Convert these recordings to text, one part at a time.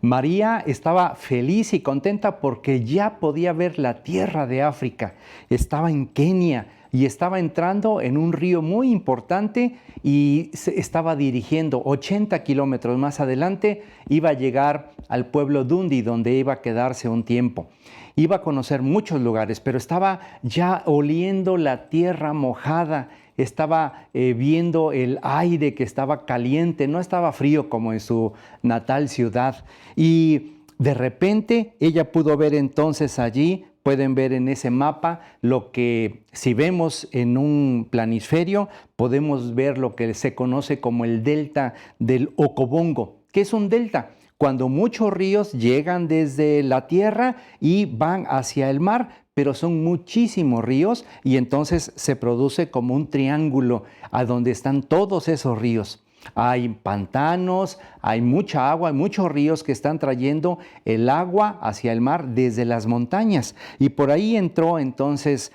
María estaba feliz y contenta porque ya podía ver la tierra de África. Estaba en Kenia y estaba entrando en un río muy importante y se estaba dirigiendo 80 kilómetros más adelante. Iba a llegar al pueblo Dundee, donde iba a quedarse un tiempo. Iba a conocer muchos lugares, pero estaba ya oliendo la tierra mojada, estaba viendo el aire que estaba caliente, no estaba frío como en su natal ciudad. Y de repente ella pudo ver entonces allí, pueden ver en ese mapa, lo que si vemos en un planisferio, podemos ver lo que se conoce como el delta del Okobongo. ¿Qué es un delta? Cuando muchos ríos llegan desde la tierra y van hacia el mar, pero son muchísimos ríos y entonces se produce como un triángulo a donde están todos esos ríos. Hay pantanos, hay mucha agua, hay muchos ríos que están trayendo el agua hacia el mar desde las montañas. Y por ahí entró entonces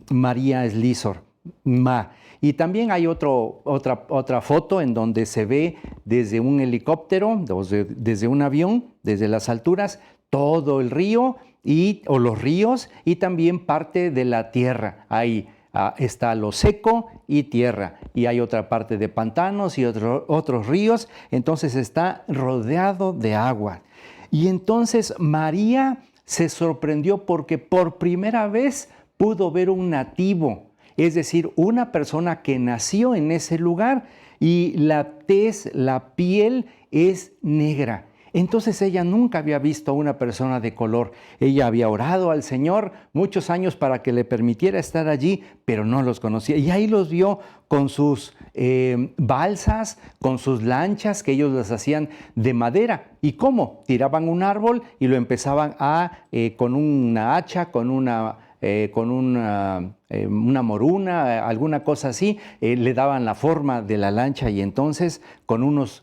María Slizor, Ma. Y también hay otra foto en donde se ve desde un helicóptero, desde un avión, desde las alturas, todo el río o los ríos y también parte de la tierra. Ahí está lo seco y tierra. Y hay otra parte de pantanos y otros ríos. Entonces está rodeado de agua. Y entonces María se sorprendió porque por primera vez pudo ver un nativo. Es decir, una persona que nació en ese lugar y la tez, la piel es negra. Entonces ella nunca había visto a una persona de color. Ella había orado al Señor muchos años para que le permitiera estar allí, pero no los conocía. Y ahí los vio con sus balsas, con sus lanchas que ellos las hacían de madera. ¿Y cómo? Tiraban un árbol y lo empezaban con una hacha, con una moruna, alguna cosa así, le daban la forma de la lancha y entonces con unos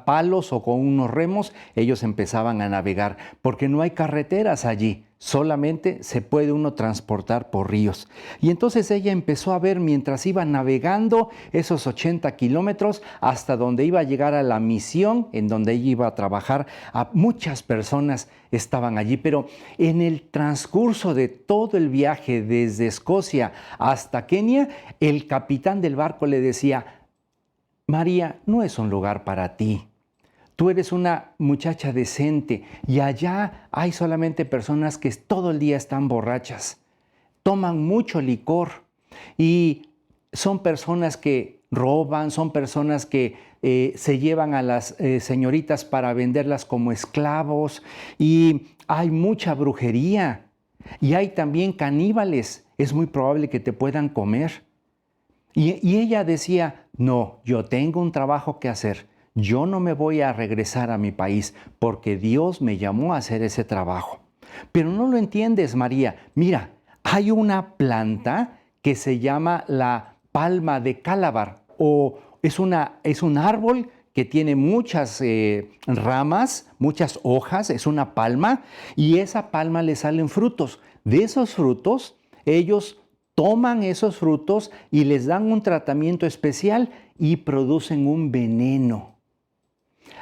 palos o con unos remos ellos empezaban a navegar, porque no hay carreteras allí, solamente se puede uno transportar por ríos. Y entonces ella empezó a ver mientras iba navegando esos 80 kilómetros hasta donde iba a llegar a la misión en donde ella iba a trabajar. A muchas personas estaban allí, pero en el transcurso de todo el viaje desde Escocia hasta Kenia, el capitán del barco le decía: María, no es un lugar para ti. Tú eres una muchacha decente y allá hay solamente personas que todo el día están borrachas, toman mucho licor y son personas que roban, son personas que se llevan a las señoritas para venderlas como esclavos y hay mucha brujería y hay también caníbales. Es muy probable que te puedan comer. Y ella decía: no, yo tengo un trabajo que hacer. Yo no me voy a regresar a mi país porque Dios me llamó a hacer ese trabajo. Pero no lo entiendes, María. Mira, hay una planta que se llama la palma de Calabar o es un árbol que tiene muchas ramas, muchas hojas, es una palma y esa palma le salen frutos. De esos frutos, ellos toman esos frutos y les dan un tratamiento especial y producen un veneno.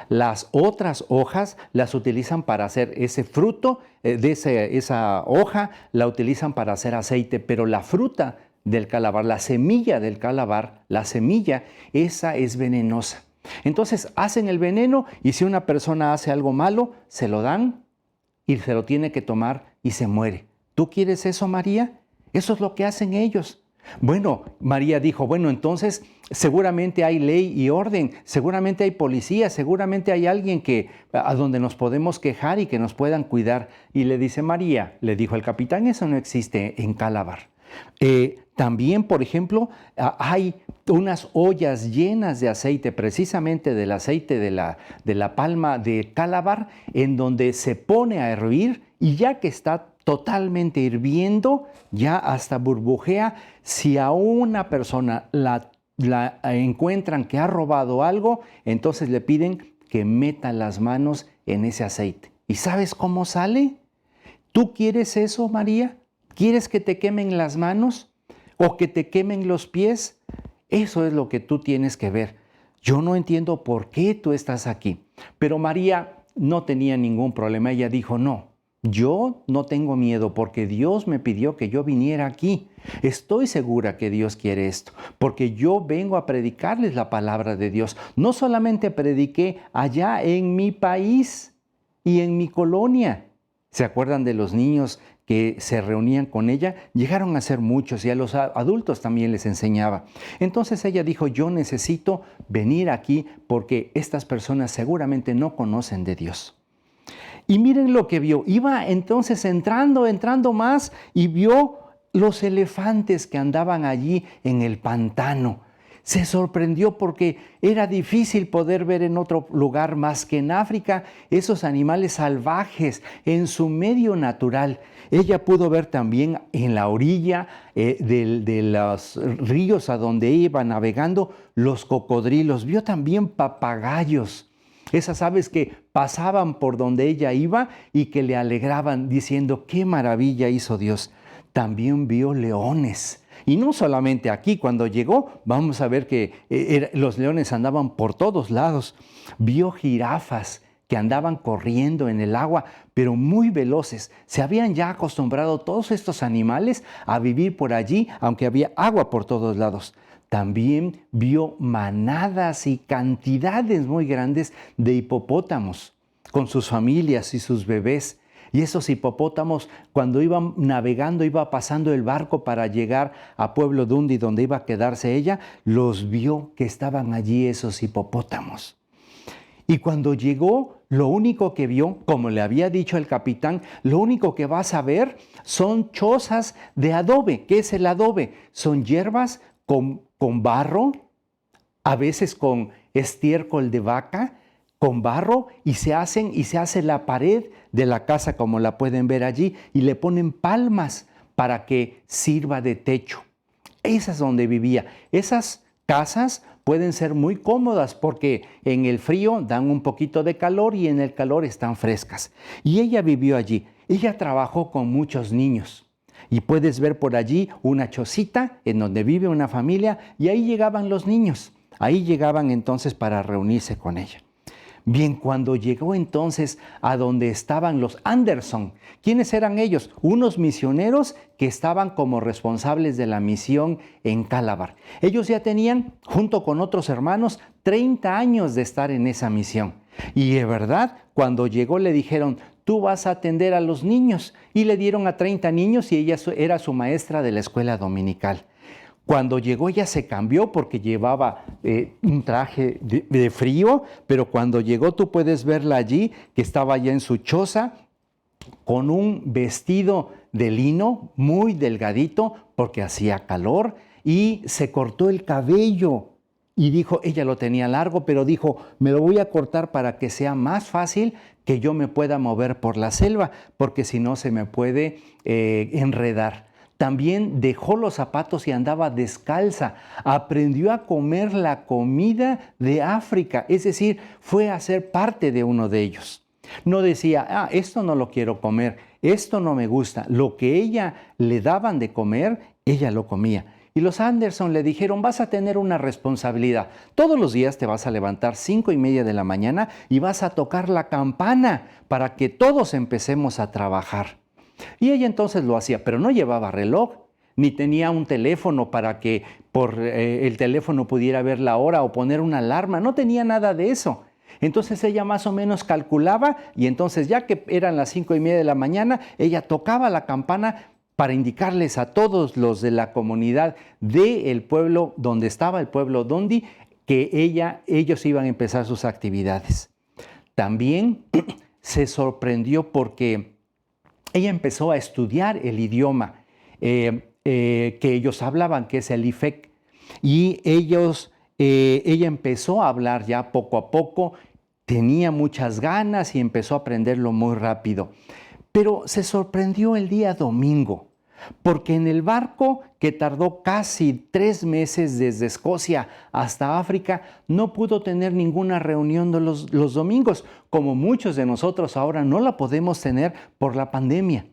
Las otras hojas las utilizan para hacer ese fruto, esa hoja la utilizan para hacer aceite, pero la fruta del calabar, la semilla del calabar, la semilla, esa es venenosa. Entonces hacen el veneno y si una persona hace algo malo, se lo dan y se lo tiene que tomar y se muere. ¿Tú quieres eso, María? Eso es lo que hacen ellos. Bueno, María dijo, bueno, entonces seguramente hay ley y orden, seguramente hay policía, seguramente hay alguien a donde nos podemos quejar y que nos puedan cuidar. Y le dice María, le dijo el capitán, eso no existe en Calabar. También, por ejemplo, hay unas ollas llenas de aceite, precisamente del aceite de la palma de Calabar, en donde se pone a hervir y ya que está totalmente hirviendo, ya hasta burbujea, si a una persona la encuentran que ha robado algo, entonces le piden que meta las manos en ese aceite. ¿Y sabes cómo sale? ¿Tú quieres eso, María? ¿Quieres que te quemen las manos o que te quemen los pies? Eso es lo que tú tienes que ver. Yo no entiendo por qué tú estás aquí. Pero María no tenía ningún problema. Ella dijo, no, yo no tengo miedo porque Dios me pidió que yo viniera aquí. Estoy segura que Dios quiere esto, porque yo vengo a predicarles la palabra de Dios. No solamente prediqué allá en mi país y en mi colonia. ¿Se acuerdan de los niños que se reunían con ella? Llegaron a ser muchos y a los adultos también les enseñaba. Entonces ella dijo, yo necesito venir aquí porque estas personas seguramente no conocen de Dios. Y miren lo que vio. Iba entonces entrando más y vio los elefantes que andaban allí en el pantano. Se sorprendió porque era difícil poder ver en otro lugar más que en África esos animales salvajes en su medio natural. Ella pudo ver también en la orilla de los ríos a donde iba navegando los cocodrilos. Vio también papagayos, esas aves que pasaban por donde ella iba y que le alegraban diciendo, ¡qué maravilla hizo Dios! También vio leones. Y no solamente aquí, cuando llegó, vamos a ver que los leones andaban por todos lados. Vio jirafas que andaban corriendo en el agua, pero muy veloces. Se habían ya acostumbrado todos estos animales a vivir por allí, aunque había agua por todos lados. También vio manadas y cantidades muy grandes de hipopótamos con sus familias y sus bebés. Y esos hipopótamos, cuando iban navegando, iba pasando el barco para llegar a Pueblo Dundi, donde iba a quedarse ella, los vio que estaban allí esos hipopótamos. Y cuando llegó, lo único que vio, como le había dicho el capitán, lo único que vas a ver son chozas de adobe. ¿Qué es el adobe? Son hierbas con barro, a veces con estiércol de vaca, con barro, y se hace la pared de la casa como la pueden ver allí, y le ponen palmas para que sirva de techo. Esa es donde vivía. Esas casas pueden ser muy cómodas porque en el frío dan un poquito de calor y en el calor están frescas. Y ella vivió allí. Ella trabajó con muchos niños. Y puedes ver por allí una chocita en donde vive una familia y ahí llegaban los niños. Ahí llegaban entonces para reunirse con ella. Bien, cuando llegó entonces a donde estaban los Anderson, ¿quiénes eran ellos? Unos misioneros que estaban como responsables de la misión en Calabar. Ellos ya tenían, junto con otros hermanos, 30 años de estar en esa misión. Y de verdad, cuando llegó le dijeron, tú vas a atender a los niños. Y le dieron a 30 niños y ella era su maestra de la escuela dominical. Cuando llegó ella se cambió porque llevaba un traje de frío, pero cuando llegó tú puedes verla allí, que estaba ya en su choza, con un vestido de lino muy delgadito porque hacía calor y se cortó el cabello. Y dijo, ella lo tenía largo, pero dijo, me lo voy a cortar para que sea más fácil que yo me pueda mover por la selva, porque si no se me puede enredar. También dejó los zapatos y andaba descalza. Aprendió a comer la comida de África, es decir, fue a ser parte de uno de ellos. No decía, esto no lo quiero comer, esto no me gusta. Lo que ella le daban de comer, ella lo comía. Y los Anderson le dijeron, vas a tener una responsabilidad. Todos los días te vas a levantar 5:30 de la mañana y vas a tocar la campana para que todos empecemos a trabajar. Y ella entonces lo hacía, pero no llevaba reloj, ni tenía un teléfono para que por el teléfono pudiera ver la hora o poner una alarma, no tenía nada de eso. Entonces ella más o menos calculaba y entonces ya que eran las 5:30 de la mañana, ella tocaba la campana para indicarles a todos los de la comunidad del pueblo donde estaba el pueblo Dundi que ellos iban a empezar sus actividades. También se sorprendió porque ella empezó a estudiar el idioma que ellos hablaban, que es el Ifek, y ella empezó a hablar ya poco a poco, tenía muchas ganas y empezó a aprenderlo muy rápido. Pero se sorprendió el día domingo, porque en el barco que tardó casi 3 meses desde Escocia hasta África, no pudo tener ninguna reunión de los domingos, como muchos de nosotros ahora no la podemos tener por la pandemia.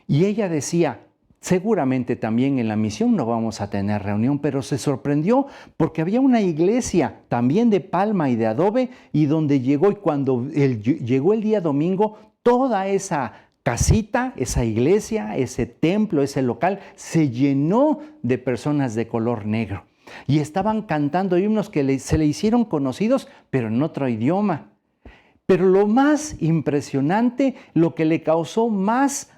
Y ella decía, Seguramente también en la misión no vamos a tener reunión, pero se sorprendió porque había una iglesia también de palma y de adobe y donde llegó, y cuando llegó el día domingo, toda esa casita, esa iglesia, ese templo, ese local, se llenó de personas de color negro. Y estaban cantando himnos que se le hicieron conocidos, pero en otro idioma. Pero lo más impresionante, lo que le causó más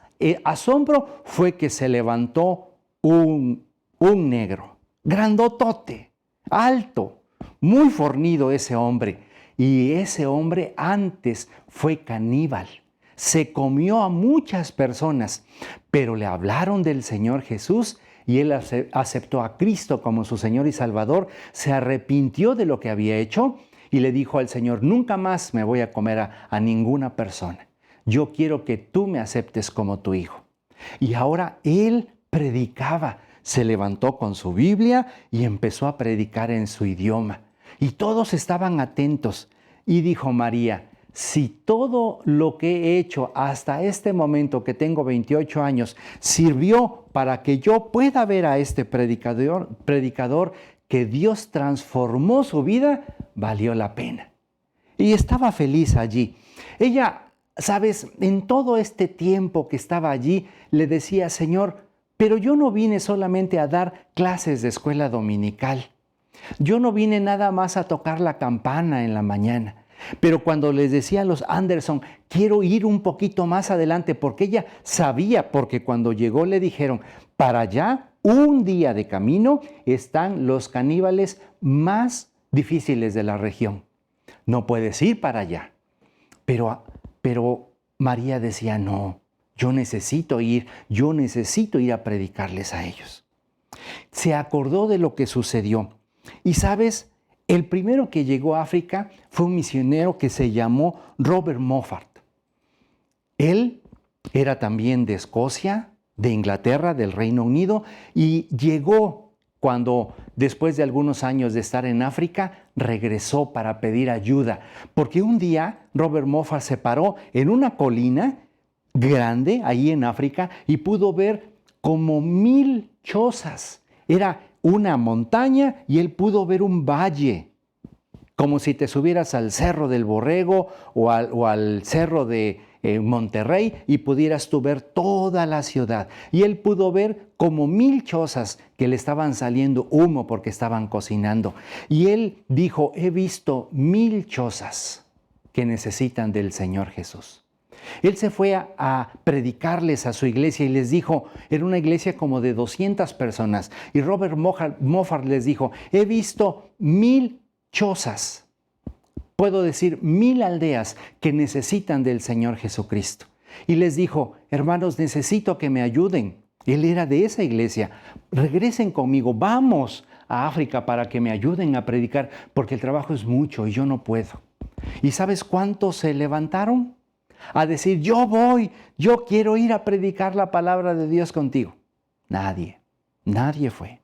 asombro fue que se levantó un negro, grandotote, alto, muy fornido ese hombre. Y ese hombre antes fue caníbal. Se comió a muchas personas, pero le hablaron del Señor Jesús y él aceptó a Cristo como su Señor y Salvador, se arrepintió de lo que había hecho y le dijo al Señor: nunca más me voy a comer a ninguna persona. Yo quiero que tú me aceptes como tu hijo. Y ahora él predicaba, se levantó con su Biblia y empezó a predicar en su idioma. Y todos estaban atentos. Y dijo María: si todo lo que he hecho hasta este momento, que tengo 28 años, sirvió para que yo pueda ver a este predicador que Dios transformó su vida, valió la pena. Y estaba feliz allí. Ella, sabes, en todo este tiempo que estaba allí, le decía: Señor, pero yo no vine solamente a dar clases de escuela dominical. Yo no vine nada más a tocar la campana en la mañana. Pero cuando les decía a los Anderson: quiero ir un poquito más adelante, porque ella sabía, porque cuando llegó le dijeron: para allá, un día de camino, están los caníbales más difíciles de la región. No puedes ir para allá. Pero María decía: no, yo necesito ir a predicarles a ellos. Se acordó de lo que sucedió. Y sabes, el primero que llegó a África fue un misionero que se llamó Robert Moffat. Él era también de Escocia, de Inglaterra, del Reino Unido, y llegó cuando, después de algunos años de estar en África, regresó para pedir ayuda. Porque un día Robert Moffat se paró en una colina grande ahí en África y pudo ver como 1000 chozas. Era una montaña y él pudo ver un valle, como si te subieras al Cerro del Borrego o al Cerro de Monterrey y pudieras tú ver toda la ciudad. Y él pudo ver como 1000 chozas que le estaban saliendo humo porque estaban cocinando. Y él dijo: he visto 1000 chozas que necesitan del Señor Jesús. Él se fue a predicarles a su iglesia y les dijo, era una iglesia como de 200 personas, y Robert Moffat les dijo: he visto 1000 chozas, puedo decir 1000 aldeas que necesitan del Señor Jesucristo. Y les dijo: hermanos, necesito que me ayuden. Él era de esa iglesia. Regresen conmigo, vamos a África para que me ayuden a predicar, porque el trabajo es mucho y yo no puedo. ¿Y sabes cuántos se levantaron a decir: yo voy, yo quiero ir a predicar la palabra de Dios contigo? Nadie fue.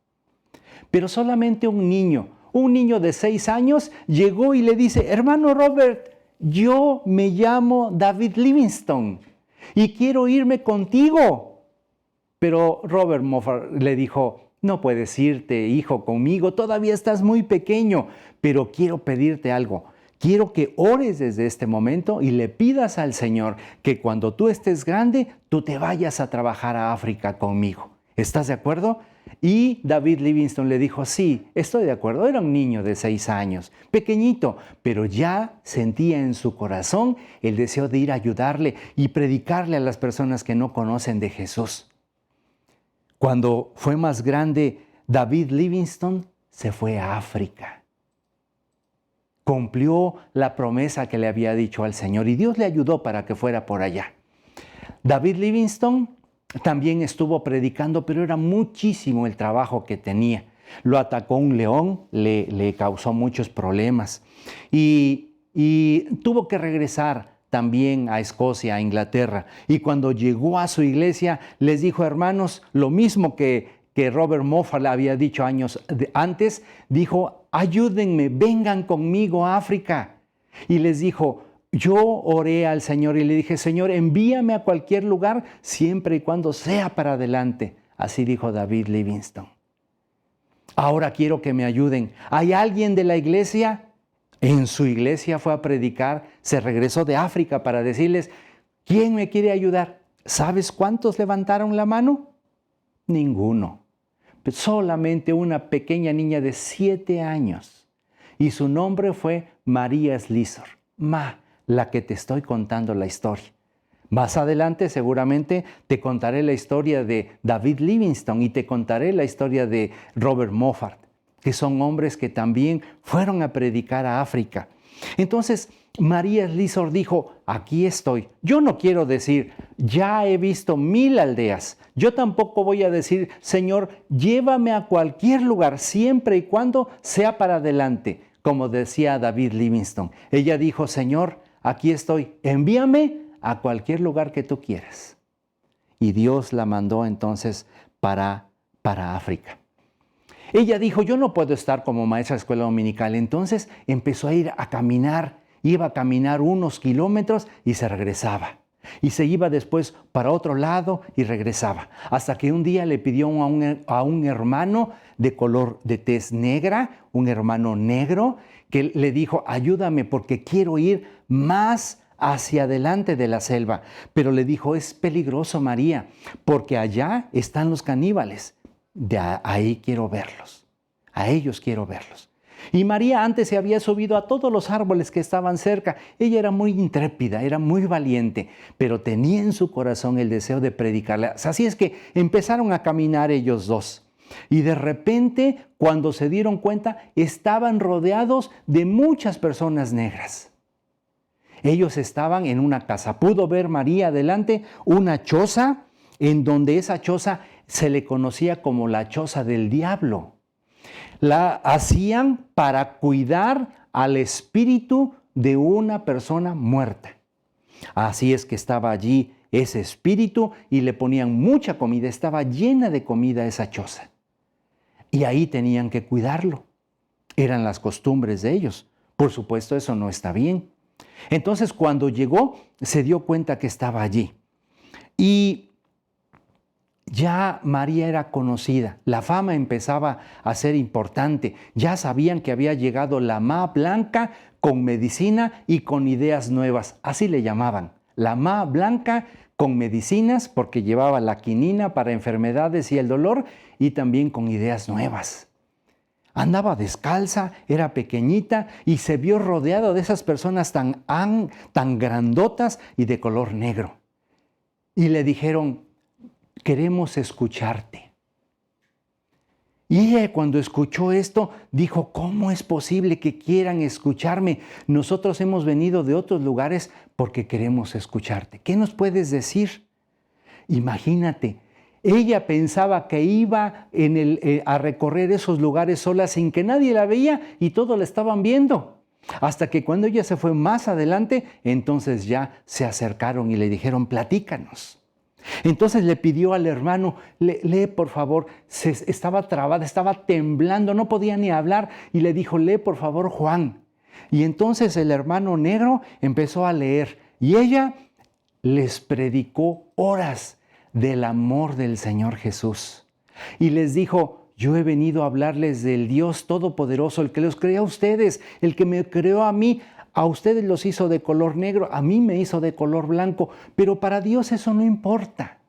Pero solamente un niño de 6 años llegó y le dice: hermano Robert, yo me llamo David Livingstone y quiero irme contigo. Pero Robert Moffat le dijo: no puedes irte, hijo, conmigo, todavía estás muy pequeño, pero quiero pedirte algo. Quiero que ores desde este momento y le pidas al Señor que cuando tú estés grande, tú te vayas a trabajar a África conmigo. ¿Estás de acuerdo? Y David Livingstone le dijo: sí, estoy de acuerdo. Era un niño de 6 años, pequeñito, pero ya sentía en su corazón el deseo de ir a ayudarle y predicarle a las personas que no conocen de Jesús. Cuando fue más grande, David Livingstone se fue a África. Cumplió la promesa que le había dicho al Señor y Dios le ayudó para que fuera por allá. David Livingstone también estuvo predicando, pero era muchísimo el trabajo que tenía. Lo atacó un león, le causó muchos problemas y tuvo que regresar también a Escocia, a Inglaterra. Y cuando llegó a su iglesia, les dijo: hermanos, lo mismo que Robert Moffat le había dicho años antes, dijo: ayúdenme, vengan conmigo a África. Y les dijo: yo oré al Señor y le dije: Señor, envíame a cualquier lugar siempre y cuando sea para adelante, Así dijo David Livingstone. Ahora quiero que me ayuden. ¿Hay alguien de la iglesia? En su iglesia fue a predicar, se regresó de África para decirles, ¿quién me quiere ayudar? ¿Sabes cuántos levantaron la mano? Ninguno. Solamente una pequeña niña de 7 años. Y su nombre fue María Slessor. La que te estoy contando la historia. Más adelante seguramente te contaré la historia de David Livingstone y te contaré la historia de Robert Moffat, que son hombres que también fueron a predicar a África. Entonces, María Slessor dijo, aquí estoy. Yo no quiero decir, ya he visto 1000 aldeas. Yo tampoco voy a decir, Señor, llévame a cualquier lugar, siempre y cuando sea para adelante, como decía David Livingstone. Ella dijo, Señor, aquí estoy, envíame a cualquier lugar que tú quieras. Y Dios la mandó entonces para África. Ella dijo, yo no puedo estar como maestra de escuela dominical. Entonces empezó a ir a caminar, iba a caminar unos kilómetros y se regresaba. Y se iba después para otro lado y regresaba. Hasta que un día le pidió a un hermano de color de tez negra, un hermano negro, que le dijo, ayúdame porque quiero ir más hacia adelante de la selva. Pero le dijo, es peligroso, María, porque allá están los caníbales. De ahí quiero verlos. A ellos quiero verlos. Y María antes se había subido a todos los árboles que estaban cerca. Ella era muy intrépida, era muy valiente, pero tenía en su corazón el deseo de predicarle. Así es que empezaron a caminar ellos dos. Y de repente, cuando se dieron cuenta, estaban rodeados de muchas personas negras. Ellos estaban en una casa. Pudo ver María adelante una choza, en donde esa choza se le conocía como la choza del diablo. La hacían para cuidar al espíritu de una persona muerta. Así es que estaba allí ese espíritu y le ponían mucha comida. Estaba llena de comida esa choza. Y ahí tenían que cuidarlo. Eran las costumbres de ellos. Por supuesto, eso no está bien. Entonces, cuando llegó, se dio cuenta que estaba allí. Y ya María era conocida, la fama empezaba a ser importante, ya sabían que había llegado la Ma Blanca con medicina y con ideas nuevas, así le llamaban, la Ma Blanca con medicinas porque llevaba la quinina para enfermedades y el dolor y también con ideas nuevas. Andaba descalza, era pequeñita y se vio rodeado de esas personas tan grandotas y de color negro. Y le dijeron, queremos escucharte. Y ella cuando escuchó esto dijo, ¿cómo es posible que quieran escucharme? Nosotros hemos venido de otros lugares porque queremos escucharte. ¿Qué nos puedes decir? Imagínate, ella pensaba que iba a recorrer esos lugares sola sin que nadie la veía y todos la estaban viendo. Hasta que cuando ella se fue más adelante, entonces ya se acercaron y le dijeron, platícanos. Entonces le pidió al hermano, lee por favor, estaba trabada, estaba temblando, no podía ni hablar y le dijo, lee por favor Juan. Y entonces el hermano negro empezó a leer y ella les predicó horas del amor del Señor Jesús. Y les dijo, yo he venido a hablarles del Dios Todopoderoso, el que los creó a ustedes, el que me creó a mí. A ustedes los hizo de color negro, a mí me hizo de color blanco, pero para Dios eso no importa.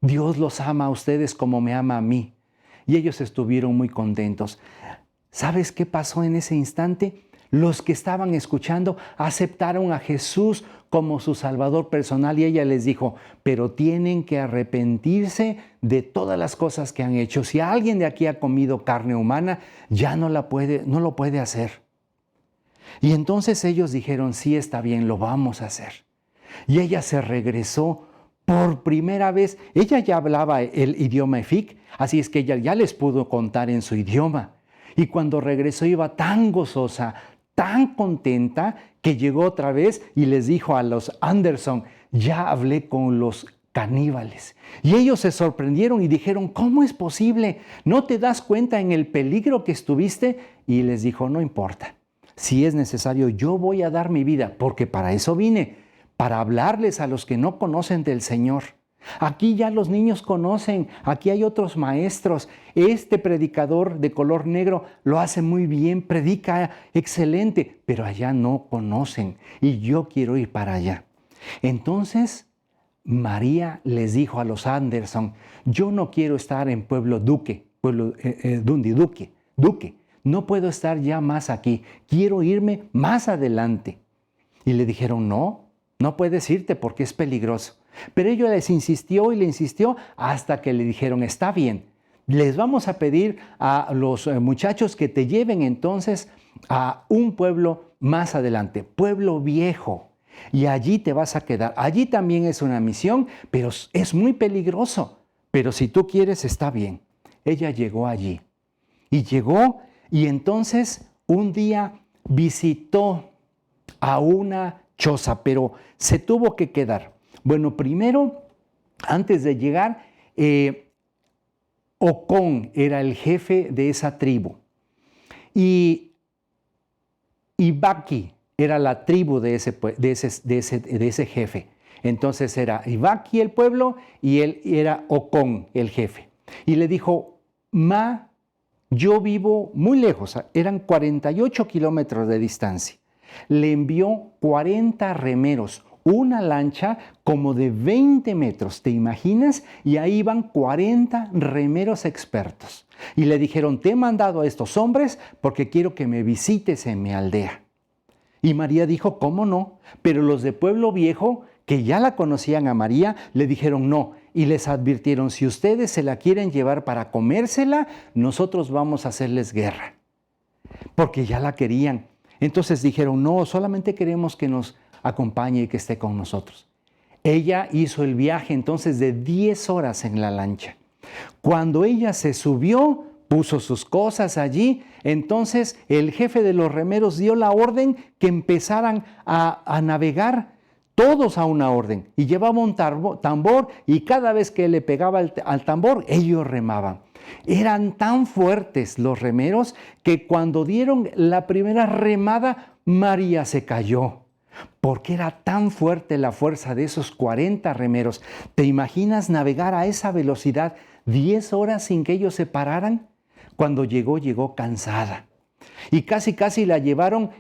Dios los ama a ustedes como me ama a mí. Y ellos estuvieron muy contentos. ¿Sabes qué pasó en ese instante? Los que estaban escuchando aceptaron a Jesús como su Salvador personal y ella les dijo, pero tienen que arrepentirse de todas las cosas que han hecho. Si alguien de aquí ha comido carne humana, ya no lo puede hacer. Y entonces ellos dijeron, sí, está bien, lo vamos a hacer. Y ella se regresó por primera vez. Ella ya hablaba el idioma Efik, así es que ella ya les pudo contar en su idioma. Y cuando regresó iba tan gozosa, tan contenta, que llegó otra vez y les dijo a los Anderson, ya hablé con los caníbales. Y ellos se sorprendieron y dijeron, ¿cómo es posible? ¿No te das cuenta en el peligro que estuviste? Y les dijo, no importa. Si es necesario, yo voy a dar mi vida, porque para eso vine, para hablarles a los que no conocen del Señor. Aquí ya los niños conocen, aquí hay otros maestros. Este predicador de color negro lo hace muy bien, predica excelente, pero allá no conocen y yo quiero ir para allá. Entonces, María les dijo a los Anderson, yo no quiero estar en Pueblo Duque, Duque. No puedo estar ya más aquí, quiero irme más adelante. Y le dijeron, no puedes irte porque es peligroso. Pero ella les insistió y le insistió hasta que le dijeron, está bien, les vamos a pedir a los muchachos que te lleven entonces a un pueblo más adelante, Pueblo Viejo. Y allí te vas a quedar. Allí también es una misión, pero es muy peligroso. Pero si tú quieres, está bien. Ella llegó allí. Y llegó y entonces un día visitó a una choza, pero se tuvo que quedar. Bueno, primero, antes de llegar, Ocón era el jefe de esa tribu. Y Ibaki era la tribu de ese jefe. Entonces era Ibaki el pueblo y él era Ocón el jefe. Y le dijo, yo vivo muy lejos, eran 48 kilómetros de distancia. Le envió 40 remeros, una lancha como de 20 metros, ¿te imaginas? Y ahí iban 40 remeros expertos. Y le dijeron, te he mandado a estos hombres porque quiero que me visites en mi aldea. Y María dijo, ¿cómo no? Pero los de Pueblo Viejo, que ya la conocían a María, le dijeron no. Y les advirtieron, si ustedes se la quieren llevar para comérsela, nosotros vamos a hacerles guerra. Porque ya la querían. Entonces dijeron, no, solamente queremos que nos acompañe y que esté con nosotros. Ella hizo el viaje entonces de 10 horas en la lancha. Cuando ella se subió, puso sus cosas allí, entonces el jefe de los remeros dio la orden que empezaran a navegar, todos a una orden, y llevaba un tambor y cada vez que le pegaba al tambor, ellos remaban. Eran tan fuertes los remeros que cuando dieron la primera remada, María se cayó, porque era tan fuerte la fuerza de esos 40 remeros. ¿Te imaginas navegar a esa velocidad 10 horas sin que ellos se pararan? Cuando llegó cansada. Y casi la llevaron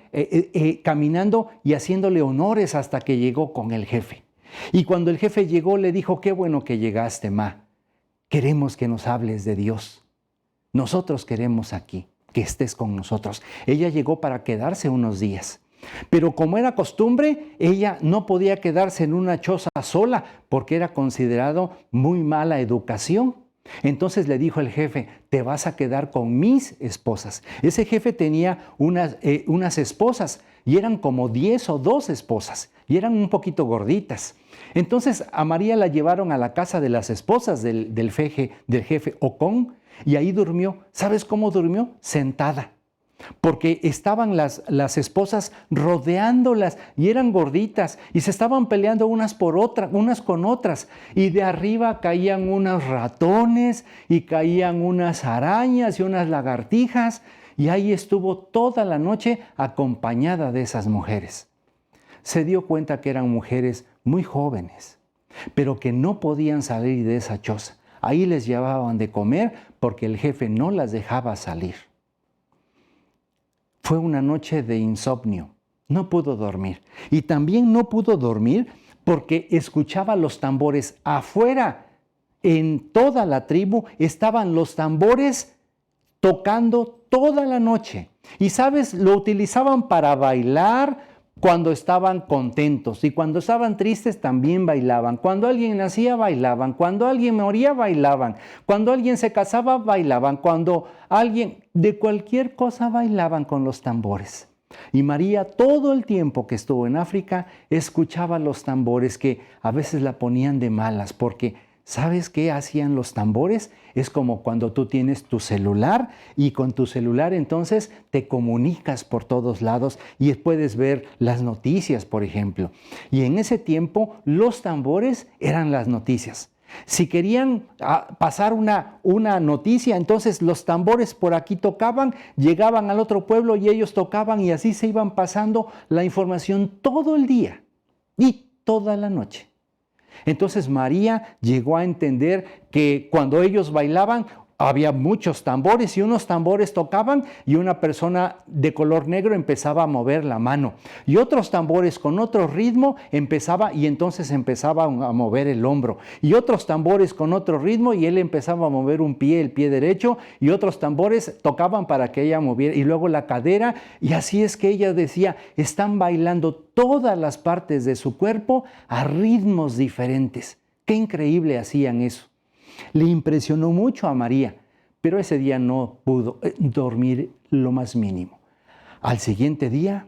caminando y haciéndole honores hasta que llegó con el jefe. Y cuando el jefe llegó le dijo, qué bueno que llegaste, Ma. Queremos que nos hables de Dios. Nosotros queremos aquí que estés con nosotros. Ella llegó para quedarse unos días. Pero como era costumbre, ella no podía quedarse en una choza sola porque era considerado muy mala educación. Entonces le dijo el jefe, te vas a quedar con mis esposas. Ese jefe tenía unas esposas y eran como 10 o 12 esposas y eran un poquito gorditas. Entonces a María la llevaron a la casa de las esposas del jefe Ocón y ahí durmió. ¿Sabes cómo durmió? Sentada. Porque estaban las esposas rodeándolas y eran gorditas y se estaban peleando unas con otras, y de arriba caían unos ratones y caían unas arañas y unas lagartijas, y ahí estuvo toda la noche acompañada de esas mujeres. Se dio cuenta que eran mujeres muy jóvenes, pero que no podían salir de esa choza. Ahí les llevaban de comer porque el jefe no las dejaba salir. Fue una noche de insomnio, no pudo dormir. Y también no pudo dormir porque escuchaba los tambores afuera. En toda la tribu estaban los tambores tocando toda la noche. Y sabes, lo utilizaban para bailar cuando estaban contentos y cuando estaban tristes también bailaban. Cuando alguien nacía bailaban, cuando alguien moría bailaban, cuando alguien se casaba bailaban, cuando alguien de cualquier cosa bailaban con los tambores. Y María todo el tiempo que estuvo en África escuchaba los tambores que a veces la ponían de malas porque ¿sabes qué hacían los tambores? Es como cuando tú tienes tu celular y con tu celular entonces te comunicas por todos lados y puedes ver las noticias, por ejemplo. Y en ese tiempo los tambores eran las noticias. Si querían pasar una noticia, entonces los tambores por aquí tocaban, llegaban al otro pueblo y ellos tocaban y así se iban pasando la información todo el día y toda la noche. Entonces María llegó a entender que cuando ellos bailaban, había muchos tambores y unos tambores tocaban y una persona de color negro empezaba a mover la mano. Y otros tambores con otro ritmo y entonces empezaba a mover el hombro. Y otros tambores con otro ritmo y él empezaba a mover el pie derecho. Y otros tambores tocaban para que ella moviera. Y luego la cadera. Y así es que ella decía, están bailando todas las partes de su cuerpo a ritmos diferentes. Qué increíble hacían eso. Le impresionó mucho a María, pero ese día no pudo dormir lo más mínimo. Al siguiente día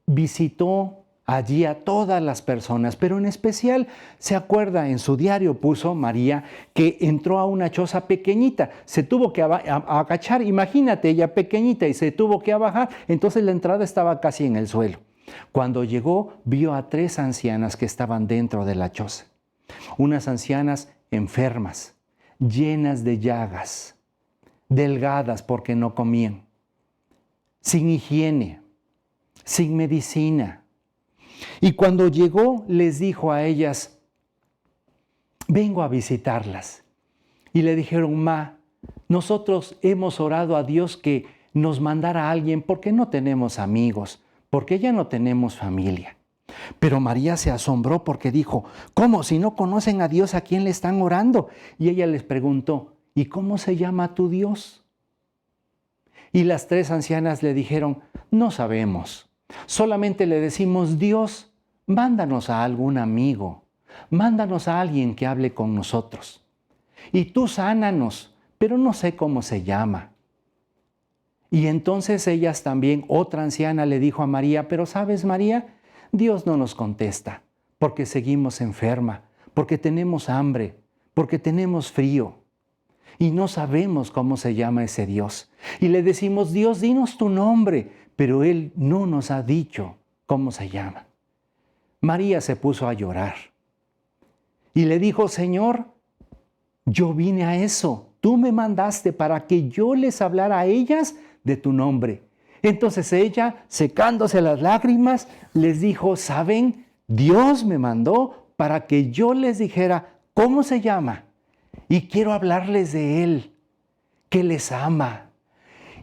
visitó allí a todas las personas, pero en especial se acuerda, en su diario puso María que entró a una choza pequeñita, se tuvo que agachar, imagínate, ella pequeñita y se tuvo que bajar, entonces la entrada estaba casi en el suelo. Cuando llegó, vio a 3 ancianas que estaban dentro de la choza, unas ancianas enfermas, llenas de llagas, delgadas porque no comían, sin higiene, sin medicina. Y cuando llegó, les dijo a ellas, vengo a visitarlas. Y le dijeron, Ma, nosotros hemos orado a Dios que nos mandara a alguien porque no tenemos amigos, porque ya no tenemos familia. Pero María se asombró porque dijo, ¿cómo? Si no conocen a Dios, ¿a quién le están orando? Y ella les preguntó, ¿y cómo se llama tu Dios? Y las 3 ancianas le dijeron, no sabemos. Solamente le decimos, Dios, mándanos a algún amigo, mándanos a alguien que hable con nosotros. Y tú sánanos, pero no sé cómo se llama. Y entonces ellas también, otra anciana le dijo a María, pero ¿sabes, María? Dios no nos contesta porque seguimos enferma, porque tenemos hambre, porque tenemos frío y no sabemos cómo se llama ese Dios. Y le decimos, Dios, dinos tu nombre, pero Él no nos ha dicho cómo se llama. María se puso a llorar y le dijo, Señor, yo vine a eso. Tú me mandaste para que yo les hablara a ellas de tu nombre. Entonces ella, secándose las lágrimas, les dijo, ¿saben? Dios me mandó para que yo les dijera cómo se llama. Y quiero hablarles de Él, que les ama.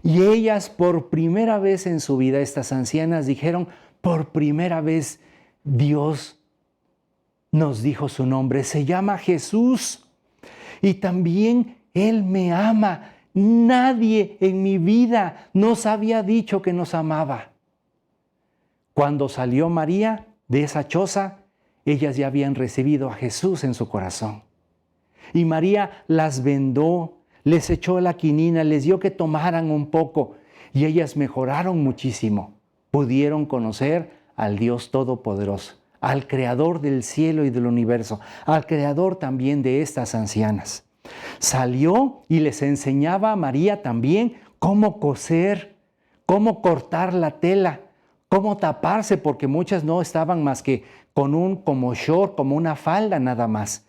Y ellas por primera vez en su vida, estas ancianas dijeron, por primera vez Dios nos dijo su nombre, se llama Jesús. Y también Él me ama. Nadie en mi vida nos había dicho que nos amaba. Cuando salió María de esa choza, ellas ya habían recibido a Jesús en su corazón. Y María las vendó, les echó la quinina, les dio que tomaran un poco y ellas mejoraron muchísimo. Pudieron conocer al Dios Todopoderoso, al Creador del cielo y del universo, al Creador también de estas ancianas. Salió y les enseñaba a María también cómo coser, cómo cortar la tela, cómo taparse, porque muchas no estaban más que con un como short, como una falda nada más.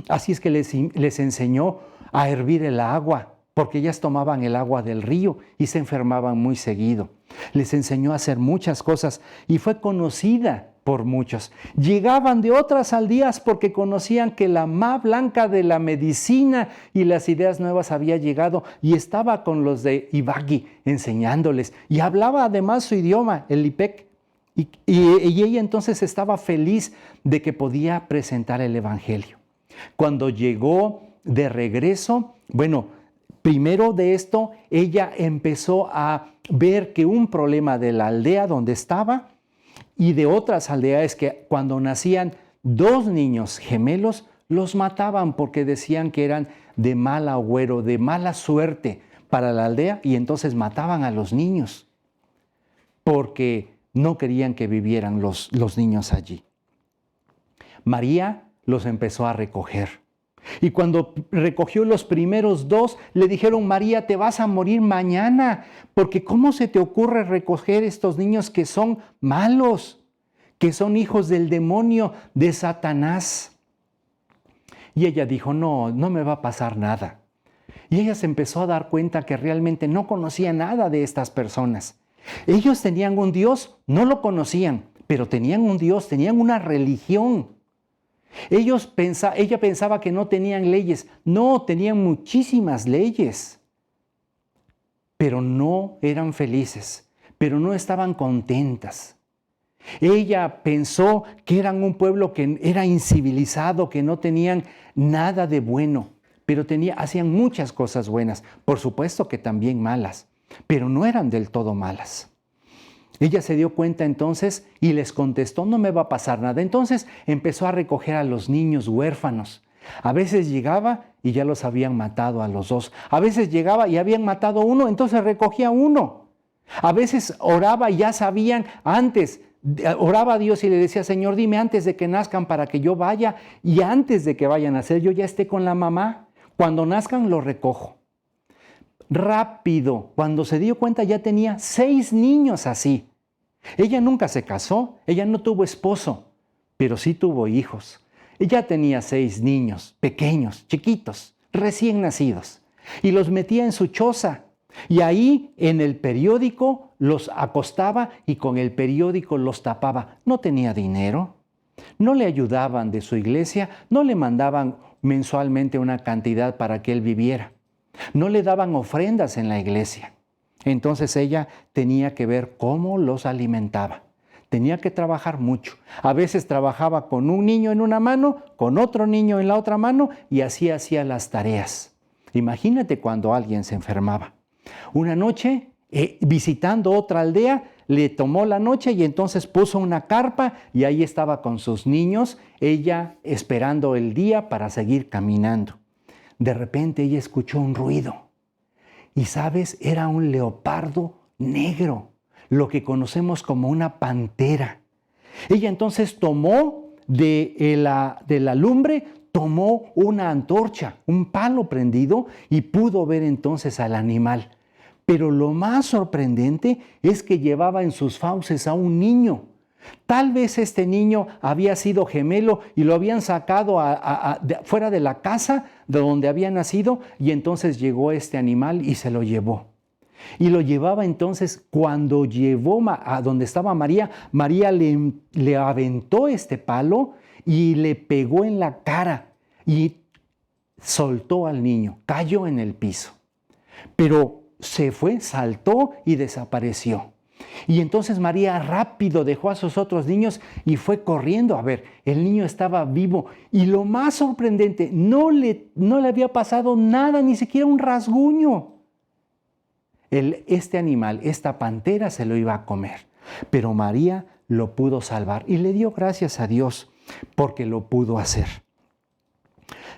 Así es que les enseñó a hervir el agua, porque ellas tomaban el agua del río y se enfermaban muy seguido. Les enseñó a hacer muchas cosas y fue conocida por muchos. Llegaban de otras aldeas porque conocían que la más blanca de la medicina y las ideas nuevas había llegado y estaba con los de Ibagué enseñándoles y hablaba además su idioma, el Lipec. Y ella entonces estaba feliz de que podía presentar el Evangelio. Cuando llegó de regreso, primero de esto, ella empezó a ver que un problema de la aldea donde estaba y de otras aldeas es que cuando nacían 2 niños gemelos, los mataban porque decían que eran de mal agüero, de mala suerte para la aldea y entonces mataban a los niños porque no querían que vivieran los niños allí. María los empezó a recoger. Y cuando recogió los primeros 2, le dijeron, María, te vas a morir mañana, porque ¿cómo se te ocurre recoger estos niños que son malos, que son hijos del demonio, de Satanás? Y ella dijo, no me va a pasar nada. Y ella se empezó a dar cuenta que realmente no conocía nada de estas personas. Ellos tenían un Dios, no lo conocían, pero tenían un Dios, tenían una religión. Ella pensaba que no tenían leyes. No, tenían muchísimas leyes, pero no eran felices, pero no estaban contentas. Ella pensó que eran un pueblo que era incivilizado, que no tenían nada de bueno, pero hacían muchas cosas buenas, por supuesto que también malas, pero no eran del todo malas. Ella se dio cuenta entonces y les contestó, no me va a pasar nada. Entonces empezó a recoger a los niños huérfanos. A veces llegaba y ya los habían matado a los dos. A veces llegaba y habían matado a uno, entonces recogía uno. A veces oraba y ya sabían antes, oraba a Dios y le decía, Señor, dime antes de que nazcan para que yo vaya y antes de que vayan a nacer yo ya esté con la mamá. Cuando nazcan los recojo. Rápido, cuando se dio cuenta ya tenía 6 niños así. Ella nunca se casó, ella no tuvo esposo, pero sí tuvo hijos. Ella tenía 6 niños, pequeños, chiquitos, recién nacidos, y los metía en su choza. Y ahí en el periódico los acostaba y con el periódico los tapaba. No tenía dinero, no le ayudaban de su iglesia, no le mandaban mensualmente una cantidad para que él viviera. No le daban ofrendas en la iglesia. Entonces ella tenía que ver cómo los alimentaba. Tenía que trabajar mucho. A veces trabajaba con un niño en una mano, con otro niño en la otra mano y así hacía las tareas. Imagínate cuando alguien se enfermaba. Una noche, visitando otra aldea, le tomó la noche y entonces puso una carpa y ahí estaba con sus niños, ella esperando el día para seguir caminando. De repente ella escuchó un ruido y, ¿sabes? Era un leopardo negro, lo que conocemos como una pantera. Ella entonces tomó de la lumbre, tomó una antorcha, un palo prendido y pudo ver entonces al animal. Pero lo más sorprendente es que llevaba en sus fauces a un niño. Tal vez este niño había sido gemelo y lo habían sacado fuera de la casa de donde había nacido y entonces llegó este animal y se lo llevó. Y lo llevaba entonces, cuando llevó a donde estaba María, María le aventó este palo y le pegó en la cara y soltó al niño, cayó en el piso. Pero se fue, saltó y desapareció. Y entonces María rápido dejó a sus otros niños y fue corriendo. A ver, el niño estaba vivo. Y lo más sorprendente, no le había pasado nada, ni siquiera un rasguño. Este animal, esta pantera, se lo iba a comer. Pero María lo pudo salvar y le dio gracias a Dios porque lo pudo hacer.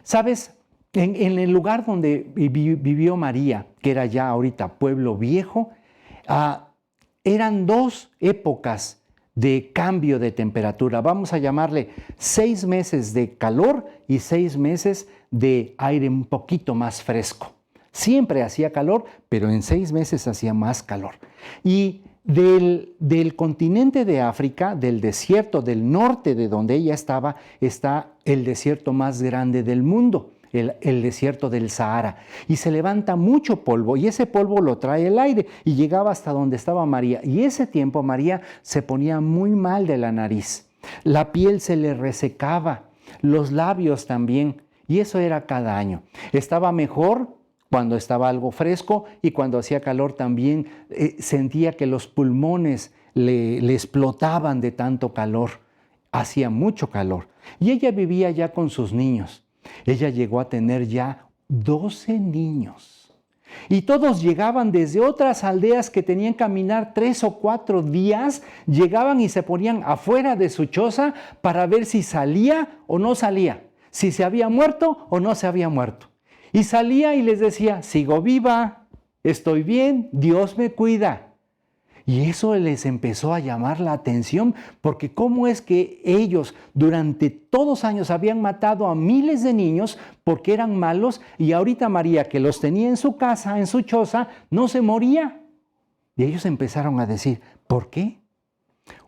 ¿Sabes? En el lugar donde vivió María, que era ya ahorita Pueblo Viejo, eran 2 épocas de cambio de temperatura. Vamos a llamarle 6 meses de calor y 6 meses de aire un poquito más fresco. Siempre hacía calor, pero en 6 meses hacía más calor. Y del continente de África, del desierto del norte de donde ella estaba, está el desierto más grande del mundo. El desierto del Sahara, y se levanta mucho polvo y ese polvo lo trae el aire y llegaba hasta donde estaba María, y ese tiempo María se ponía muy mal de la nariz, la piel se le resecaba, los labios también, y eso era cada año. Estaba mejor cuando estaba algo fresco y cuando hacía calor también sentía que los pulmones le explotaban de tanto calor, hacía mucho calor, y ella vivía ya con sus niños. Ella llegó a tener ya 12 niños y todos llegaban desde otras aldeas que tenían que caminar 3 o 4 días, llegaban y se ponían afuera de su choza para ver si salía o no salía, si se había muerto o no se había muerto. Y salía y les decía, sigo viva, estoy bien, Dios me cuida. Y eso les empezó a llamar la atención, porque cómo es que ellos durante todos años habían matado a miles de niños porque eran malos, y ahorita María, que los tenía en su casa, en su choza, no se moría. Y ellos empezaron a decir, ¿por qué?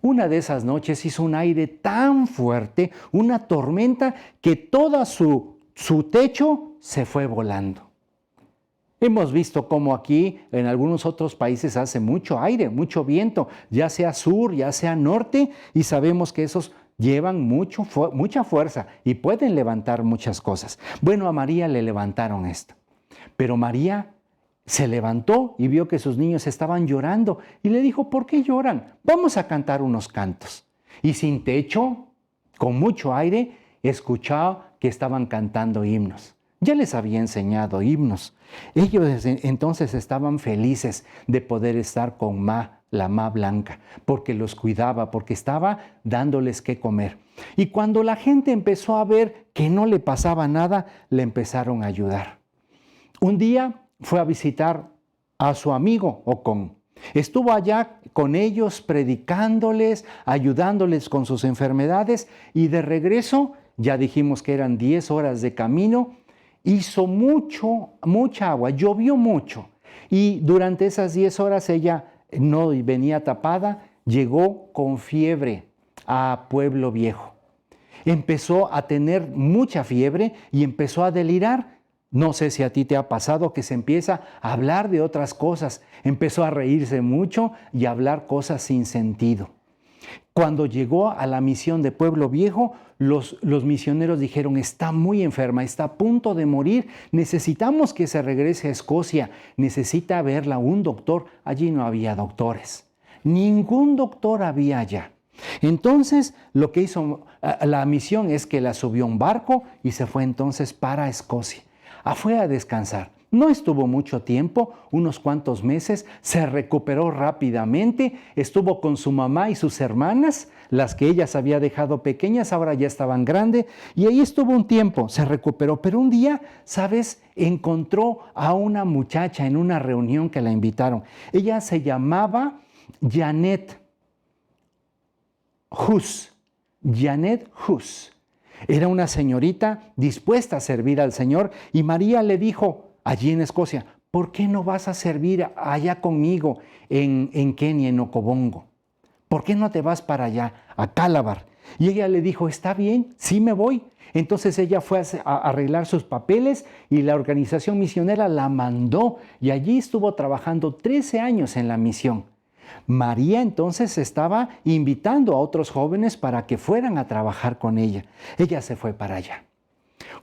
Una de esas noches hizo un aire tan fuerte, una tormenta, que todo su techo se fue volando. Hemos visto cómo aquí en algunos otros países hace mucho aire, mucho viento, ya sea sur, ya sea norte, y sabemos que esos llevan mucha fuerza y pueden levantar muchas cosas. Bueno, a María le levantaron esto, pero María se levantó y vio que sus niños estaban llorando y le dijo, ¿por qué lloran? Vamos a cantar unos cantos. Y sin techo, con mucho aire, escuchó que estaban cantando himnos. Ya les había enseñado himnos. Ellos entonces estaban felices de poder estar con la Ma Blanca, porque los cuidaba, porque estaba dándoles qué comer. Y cuando la gente empezó a ver que no le pasaba nada, le empezaron a ayudar. Un día fue a visitar a su amigo Ocón. Estuvo allá con ellos predicándoles, ayudándoles con sus enfermedades y de regreso, ya dijimos que eran 10 horas de camino, hizo mucha agua, llovió mucho y durante esas 10 horas ella no venía tapada, llegó con fiebre a Pueblo Viejo. Empezó a tener mucha fiebre y empezó a delirar. No sé si a ti te ha pasado que se empieza a hablar de otras cosas. Empezó a reírse mucho y a hablar cosas sin sentido. Cuando llegó a la misión de Pueblo Viejo, los misioneros dijeron, está muy enferma, está a punto de morir, necesitamos que se regrese a Escocia, necesita verla un doctor. Allí no había doctores, ningún doctor había allá. Entonces, lo que hizo la misión es que la subió a un barco y se fue entonces para Escocia. Fue a descansar. No estuvo mucho tiempo, unos cuantos meses, se recuperó rápidamente, estuvo con su mamá y sus hermanas, las que ellas había dejado pequeñas, ahora ya estaban grandes, y ahí estuvo un tiempo, se recuperó, pero un día, ¿sabes?, encontró a una muchacha en una reunión que la invitaron. Ella se llamaba Janet Hus. Janet Hus. Era una señorita dispuesta a servir al Señor y María le dijo, allí en Escocia, ¿por qué no vas a servir allá conmigo en Kenia, en Okobongo? ¿Por qué no te vas para allá, a Calabar? Y ella le dijo, está bien, sí me voy. Entonces ella fue a arreglar sus papeles y la organización misionera la mandó y allí estuvo trabajando 13 años en la misión. María entonces estaba invitando a otros jóvenes para que fueran a trabajar con ella. Ella se fue para allá.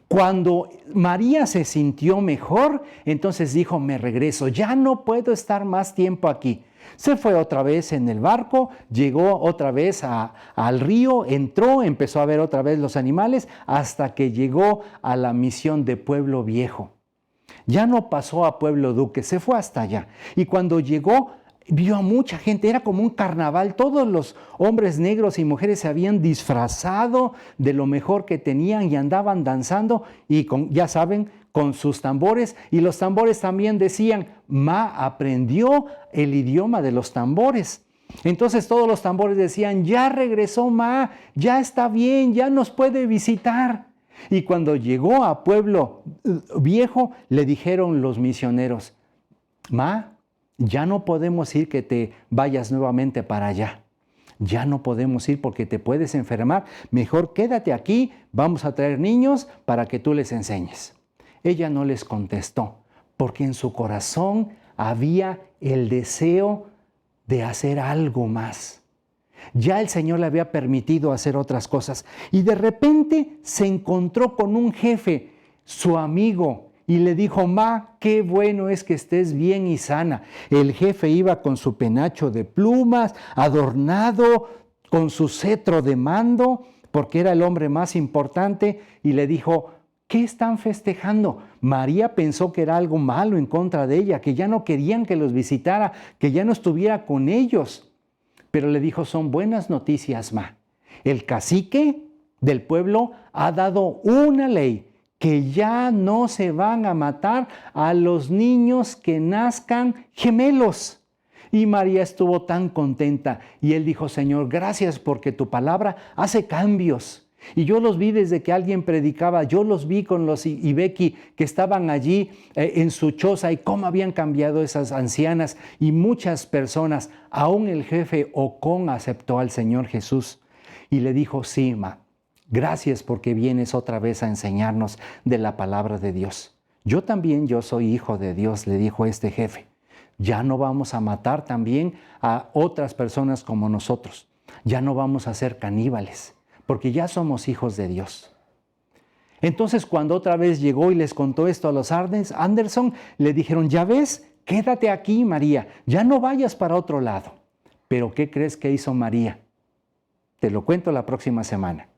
Cuando María se sintió mejor, entonces dijo, me regreso, ya no puedo estar más tiempo aquí. Se fue otra vez en el barco, llegó otra vez al río, entró, empezó a ver otra vez los animales, hasta que llegó a la misión de Pueblo Viejo. Ya no pasó a Pueblo Duque, se fue hasta allá. Y cuando llegó, vio a mucha gente, era como un carnaval, todos los hombres negros y mujeres se habían disfrazado de lo mejor que tenían y andaban danzando y ya saben, con sus tambores, y los tambores también decían, Ma aprendió el idioma de los tambores. Entonces todos los tambores decían, ya regresó Ma, ya está bien, ya nos puede visitar. Y cuando llegó a Pueblo Viejo, le dijeron los misioneros, Ma, ya no podemos ir que te vayas nuevamente para allá. Ya no podemos ir porque te puedes enfermar. Mejor quédate aquí, vamos a traer niños para que tú les enseñes. Ella no les contestó porque en su corazón había el deseo de hacer algo más. Ya el Señor le había permitido hacer otras cosas y de repente se encontró con un jefe, su amigo, y le dijo, Ma, qué bueno es que estés bien y sana. El jefe iba con su penacho de plumas, adornado, con su cetro de mando, porque era el hombre más importante, y le dijo, ¿qué están festejando? María pensó que era algo malo en contra de ella, que ya no querían que los visitara, que ya no estuviera con ellos. Pero le dijo, son buenas noticias, Ma. El cacique del pueblo ha dado una ley que ya no se van a matar a los niños que nazcan gemelos. Y María estuvo tan contenta y él dijo, Señor, gracias porque tu palabra hace cambios. Y yo los vi desde que alguien predicaba, yo los vi con los Ibeki que estaban allí en su choza y cómo habían cambiado esas ancianas y muchas personas. Aún el jefe Ocón aceptó al Señor Jesús y le dijo, sí, Ma. Gracias porque vienes otra vez a enseñarnos de la palabra de Dios. Yo también, yo soy hijo de Dios, le dijo este jefe. Ya no vamos a matar también a otras personas como nosotros. Ya no vamos a ser caníbales, porque ya somos hijos de Dios. Entonces, cuando otra vez llegó y les contó esto a los Anderson, le dijeron, ya ves, quédate aquí, María, ya no vayas para otro lado. Pero ¿qué crees que hizo María? Te lo cuento la próxima semana.